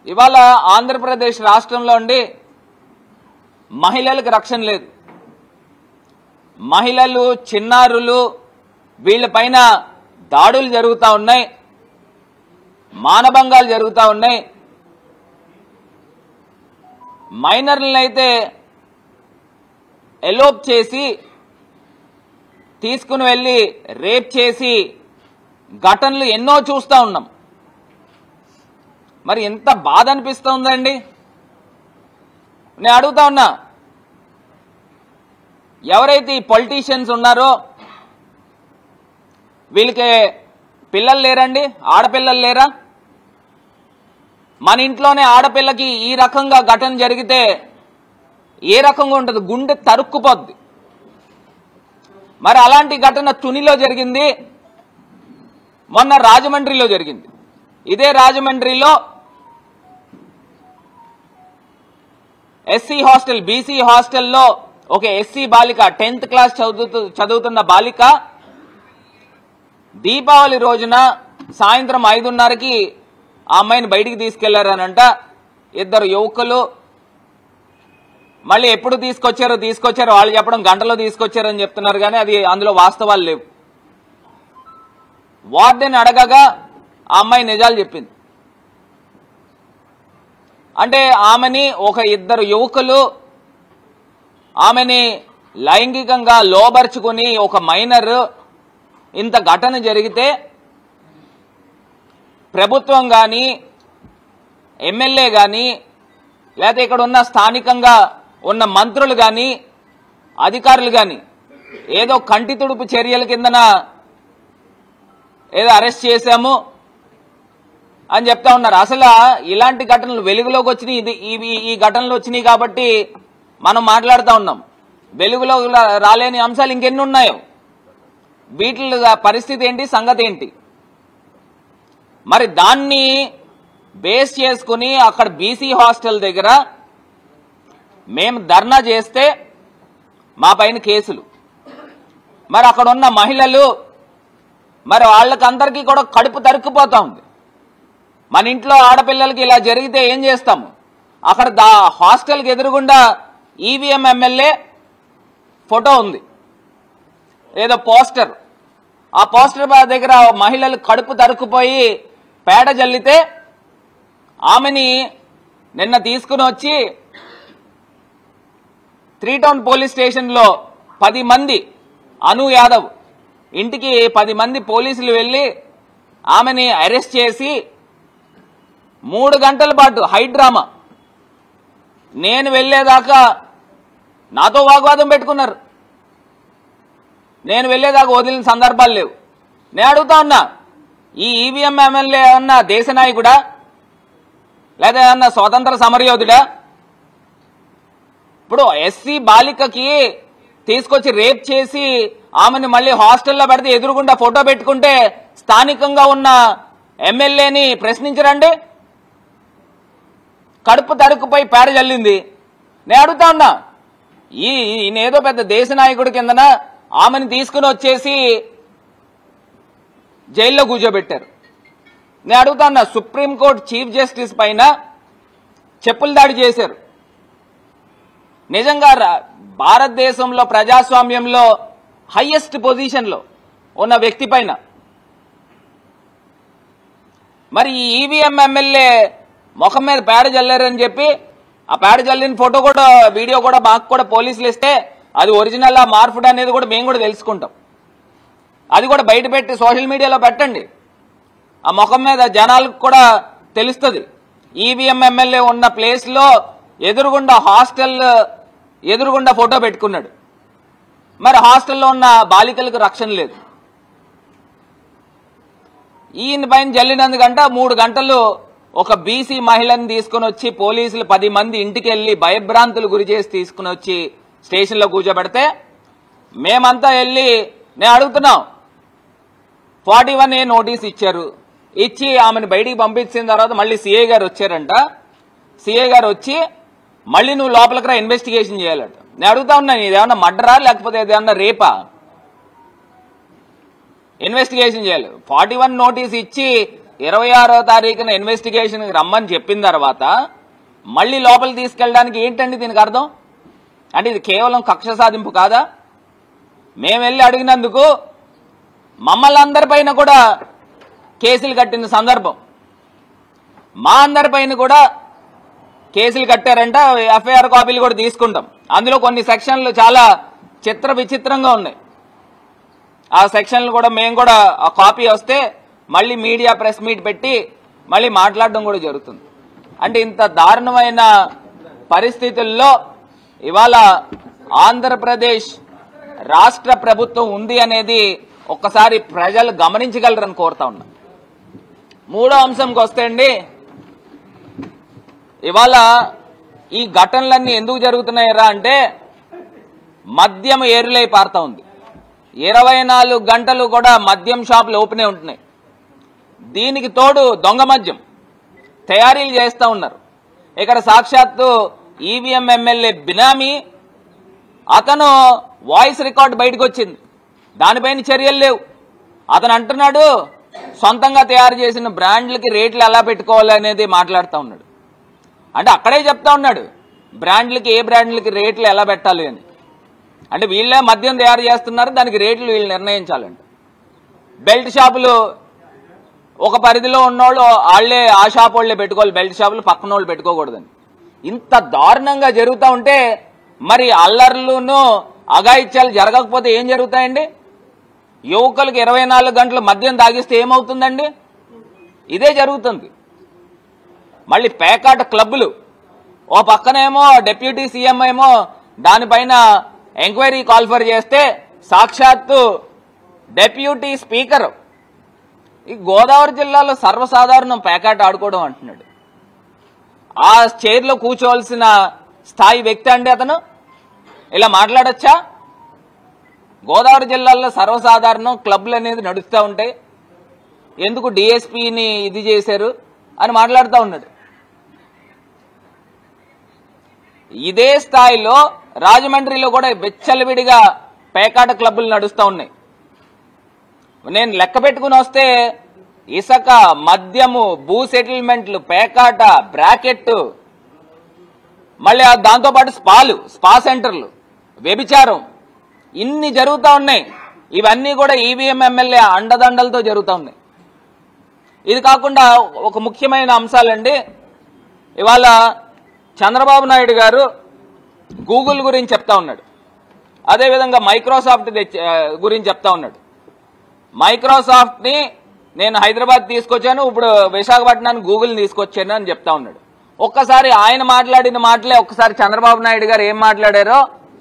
ఇవాళ ఆంధ్రప్రదేశ్ రాష్ట్రంలో ఉండి మహిళలకు రక్షణ లేదు. మహిళలు, చిన్నారులు వీళ్ళపైన దాడులు జరుగుతూ ఉన్నాయి, మానభంగాలు జరుగుతూ ఉన్నాయి. మైనర్లనైతే ఎలోప్ చేసి తీసుకుని వెళ్ళి రేప్ చేసి ఘటనలు ఎన్నో చూస్తూ ఉన్నాం. మరి ఎంత బాధ అనిపిస్తుందండి. నేను అడుగుతా ఉన్నా, ఎవరైతే ఈ పొలిటీషియన్స్ ఉన్నారో వీళ్ళకి పిల్లలు లేరండి? ఆడపిల్లలు లేరా? మన ఇంట్లోనే ఆడపిల్లకి ఈ రకంగా ఘటన జరిగితే ఏ రకంగా ఉంటుంది? గుండె తరుక్కుపోద్ది. మరి అలాంటి ఘటన తునిలో జరిగింది, మొన్న రాజమండ్రిలో జరిగింది. ఇదే రాజమండ్రిలో ఎస్సీ హాస్టల్, బీసీ హాస్టల్లో ఒక ఎస్సీ బాలిక, 10th క్లాస్ చదువుతున్న బాలిక దీపావళి రోజున సాయంత్రం 5:30కి ఆ అమ్మాయిని బయటికి తీసుకెళ్లారనంట. ఇద్దరు యువకులు. మళ్ళీ ఎప్పుడు తీసుకొచ్చారో వాళ్ళు చెప్పడం గంటలో తీసుకొచ్చారని చెప్తున్నారు, కానీ అది అందులో వాస్తవాలు లేవు. వార్డెన్ అడగగా ఆ అమ్మాయి నిజాలు చెప్పింది. అంటే ఆమెని ఒక ఇద్దరు యువకులు ఆమెని లైంగికంగా లోబర్చుకుని, ఒక మైనర్, ఇంత ఘటన జరిగితే ప్రభుత్వం కానీ, ఎమ్మెల్యే కానీ, లేకపోతే ఇక్కడ ఉన్న స్థానికంగా ఉన్న మంత్రులు కానీ, అధికారులు కానీ ఏదో కంటి తుడుపు చర్యల కిందన ఏదో అరెస్ట్ చేశాము అని చెప్తా ఉన్నారు. అసలు ఇలాంటి ఘటనలు వెలుగులోకి వచ్చినాయి, ఈ ఘటనలు వచ్చినాయి కాబట్టి మనం మాట్లాడుతూ ఉన్నాం. వెలుగులో రాలేని అంశాలు ఇంకెన్ని ఉన్నాయో, వీటి పరిస్థితి ఏంటి, సంగతి ఏంటి? మరి దాన్ని బేస్ చేసుకుని అక్కడ బీసీ హాస్టల్ దగ్గర మేము ధర్నా చేస్తే మా పైన కేసులు. మరి అక్కడ ఉన్న మహిళలు, మరి వాళ్ళకందరికీ కూడా కడుపు తరుక్కుపోతా ఉంది. మన ఇంట్లో ఆడపిల్లలకి ఇలా జరిగితే ఏం చేస్తాము? అక్కడ హాస్టల్కి ఎదురుగుండా ఈవీఎం ఎమ్మెల్యే ఫోటో ఉంది, ఏదో పోస్టర్. ఆ పోస్టర్ దగ్గర మహిళలు కడుపు తరుక్కుపోయి పేడ జల్లితే ఆమెని నిన్న తీసుకుని వచ్చి 3 టౌన్ పోలీస్ స్టేషన్లో 10 మంది, అను యాదవ్ ఇంటికి 10 మంది పోలీసులు వెళ్లి ఆమెని అరెస్ట్ చేసి 3 గంటల పాటు హైడ్రామా. నేను వెళ్లేదాకా నాతో వాగ్వాదం పెట్టుకున్నారు. నేను వెళ్లేదాకా వదిలిన సందర్భాలు లేవు. నేను అడుగుతా ఉన్నా, ఈ ఈవీఎం ఎమ్మెల్యే ఏమన్నా దేశ నాయకుడా, లేదా ఏమన్నా స్వాతంత్ర సమరయోధుడా? ఇప్పుడు ఎస్సీ బాలికకి తీసుకొచ్చి రేప్ చేసి ఆమెను మళ్ళీ హాస్టల్లో పెడితే ఎదురుగుండా ఫోటో పెట్టుకుంటే స్థానికంగా ఉన్న ఎమ్మెల్యేని ప్రశ్నించరండి? కడుపు తరుక్కుపోయి పేడ జల్లింది. నేను అడుగుతా ఉన్నా, ఈయనేదో పెద్ద దేశ నాయకుడి కిందన ఆమెను తీసుకుని వచ్చేసి జైల్లో కూర్చోబెట్టారు. నేను అడుగుతా ఉన్నా, సుప్రీంకోర్టు చీఫ్ జస్టిస్ పైన చెప్పుల దాడి చేశారు. నిజంగా భారతదేశంలో ప్రజాస్వామ్యంలో హైయెస్ట్ పొజిషన్లో ఉన్న వ్యక్తి పైన మరి ఈ ఈవీఎం ఎమ్మెల్యే ముఖం మీద పేడ జల్లారని చెప్పి ఆ పేడ జల్లిన ఫోటో కూడా, వీడియో కూడా మాకు కూడా పోలీసులు ఇస్తే అది ఒరిజినల్ మార్పుడ్ అనేది కూడా మేము కూడా తెలుసుకుంటాం. అది కూడా బయట పెట్టి సోషల్ మీడియాలో పెట్టండి. ఆ ముఖం మీద జనాలకు కూడా తెలుస్తుంది. ఈవీఎం ఎమ్మెల్యే ఉన్న ప్లేస్లో ఎదురుగుండా హాస్టల్ ఎదురుగుండా ఫోటో పెట్టుకున్నాడు. మరి హాస్టల్లో ఉన్న బాలికలకు రక్షణ లేదు. ఈయన పైన జల్లినందుకంట 3 గంటలు ఒక బీసీ మహిళని తీసుకుని వచ్చి పోలీసులు 10 మంది ఇంటికి వెళ్లి భయభ్రాంతులు గురి చేసి తీసుకుని వచ్చి స్టేషన్లో కూర్చోబెడితే మేమంతా వెళ్ళి నేను అడుగుతున్నాం, 41A నోటీస్ ఇచ్చారు. ఇచ్చి ఆమెను బయటికి పంపించిన తర్వాత మళ్ళీ సీఏ గారు వచ్చారంట. సీఏ గారు వచ్చి మళ్ళీ నువ్వు లోపలికి రా, ఇన్వెస్టిగేషన్ చేయాలట. నేను అడుగుతా ఉన్నాను, ఇదేమన్నా మర్డరా లేకపోతే ఏదన్నా రేపా? ఇన్వెస్టిగేషన్ చేయాలి. 41 నోటీస్ ఇచ్చి 26వ తారీఖున ఇన్వెస్టిగేషన్కి రమ్మని చెప్పిన తర్వాత మళ్ళీ లోపలికి తీసుకెళ్ళడానికి ఏంటండి దీనికి అర్థం? అంటే ఇది కేవలం కక్ష సాధింపు కాదా? మేము వెళ్ళి అడిగినందుకు మమ్మల్ని అందరిపైన కూడా కేసులు కట్టిన సందర్భం, మా అందరిపైన కూడా కేసులు కట్టారంట. ఎఫ్ఐఆర్ కాపీలు కూడా తీసుకుంటాం. అందులో కొన్ని సెక్షన్లు చాలా చిత్ర విచిత్రంగా ఉన్నాయి. ఆ సెక్షన్లు కూడా మేము కూడా ఆ కాపీ వస్తే మళ్ళీ మీడియా ప్రెస్ మీట్ పెట్టి మళ్ళీ మాట్లాడడం కూడా జరుగుతుంది. అంటే ఇంత దారుణమైన పరిస్థితుల్లో ఇవాళ ఆంధ్రప్రదేశ్ రాష్ట్ర ప్రభుత్వం ఉంది అనేది ఒక్కసారి ప్రజలు గమనించగలరని కోరుతా ఉన్నా. మూడో అంశంకి వస్తే అండి, ఇవాళ ఈ ఘటనలన్నీ ఎందుకు జరుగుతున్నాయరా అంటే మద్యం ఏరులై పారుతా ఉంది. 24 గంటలు కూడా మద్యం షాపులు ఓపెనే ఉంటున్నాయి. దీనికి తోడు దొంగ మద్యం తయారీలు చేస్తూ ఉన్నారు. ఇక్కడ సాక్షాత్తు ఈవీఎం ఎమ్మెల్యే బినామీ అతను వాయిస్ రికార్డు బయటకు వచ్చింది, దానిపైన చర్యలు లేవు. అతను అంటున్నాడు సొంతంగా తయారు చేసిన బ్రాండ్లకి రేట్లు ఎలా పెట్టుకోవాలి అనేది మాట్లాడుతూ ఉన్నాడు. అంటే అక్కడే చెప్తా ఉన్నాడు బ్రాండ్లకి ఏ బ్రాండ్లకి రేట్లు ఎలా పెట్టాలి అని. అంటే వీళ్ళే మద్యం తయారు చేస్తున్నారు, దానికి రేట్లు వీళ్ళు నిర్ణయించాలంట. బెల్ట్ షాపులు ఒక పరిధిలో ఉన్నోళ్ళు వాళ్ళే ఆ షాప్ వాళ్ళే పెట్టుకోవాలి, బెల్ట్ షాపులు పక్కన వాళ్ళు పెట్టుకోకూడదని. ఇంత దారుణంగా జరుగుతూ ఉంటే మరి అల్లర్లును అఘాయిత్యాలు జరగకపోతే ఏం జరుగుతాయండి? యువకులకు 24 గంటలు మద్యం తాగిస్తే ఏమవుతుందండి? ఇదే జరుగుతుంది. మళ్ళీ పేకాట క్లబ్బులు ఓ పక్కనేమో డిప్యూటీ సీఎం ఏమో దానిపైన ఎంక్వైరీ కాల్ఫర్ చేస్తే సాక్షాత్తు డిప్యూటీ స్పీకర్ ఈ గోదావరి జిల్లాలో సర్వసాధారణం పేకాట ఆడుకోవడం అంటున్నాడు. ఆ చైర్లో కూర్చోవలసిన స్థాయి వ్యక్తి అండి అతను. ఇలా మాట్లాడొచ్చా? గోదావరి జిల్లాలో సర్వసాధారణం క్లబ్లు అనేది నడుస్తూ ఉంటాయి, ఎందుకు డిఎస్పీని ఇది చేశారు అని మాట్లాడుతూ ఉన్నాడు. ఇదే స్థాయిలో రాజమండ్రిలో కూడా వెచ్చలవిడిగా పేకాట క్లబ్బులు నడుస్తూ ఉన్నాయి. నేను లెక్క పెట్టుకుని వస్తే ఇసుక, మద్యము, భూ సెటిల్మెంట్లు, పేకాట, బ్రాకెట్, మళ్ళీ దాంతోపాటు స్పా సెంటర్లు, వ్యభిచారం ఇన్ని జరుగుతూ ఉన్నాయి. ఇవన్నీ కూడా ఈవీఎం ఎమ్మెల్యే అండదండలతో జరుగుతూ ఉన్నాయి. ఇది కాకుండా ఒక ముఖ్యమైన అంశాలండి, ఇవాళ చంద్రబాబు నాయుడు గారు గూగుల్ గురించి చెప్తా ఉన్నాడు, అదేవిధంగా మైక్రోసాఫ్ట్ గురించి చెప్తా ఉన్నాడు. మైక్రోసాఫ్ట్ని నేను హైదరాబాద్ తీసుకొచ్చాను, ఇప్పుడు విశాఖపట్నానికి గూగుల్ని తీసుకొచ్చాను అని చెప్తా ఉన్నాడు. ఒక్కసారి ఆయన మాట్లాడిన మాటలే ఒక్కసారి చంద్రబాబు నాయుడు గారు ఏం మాట్లాడారో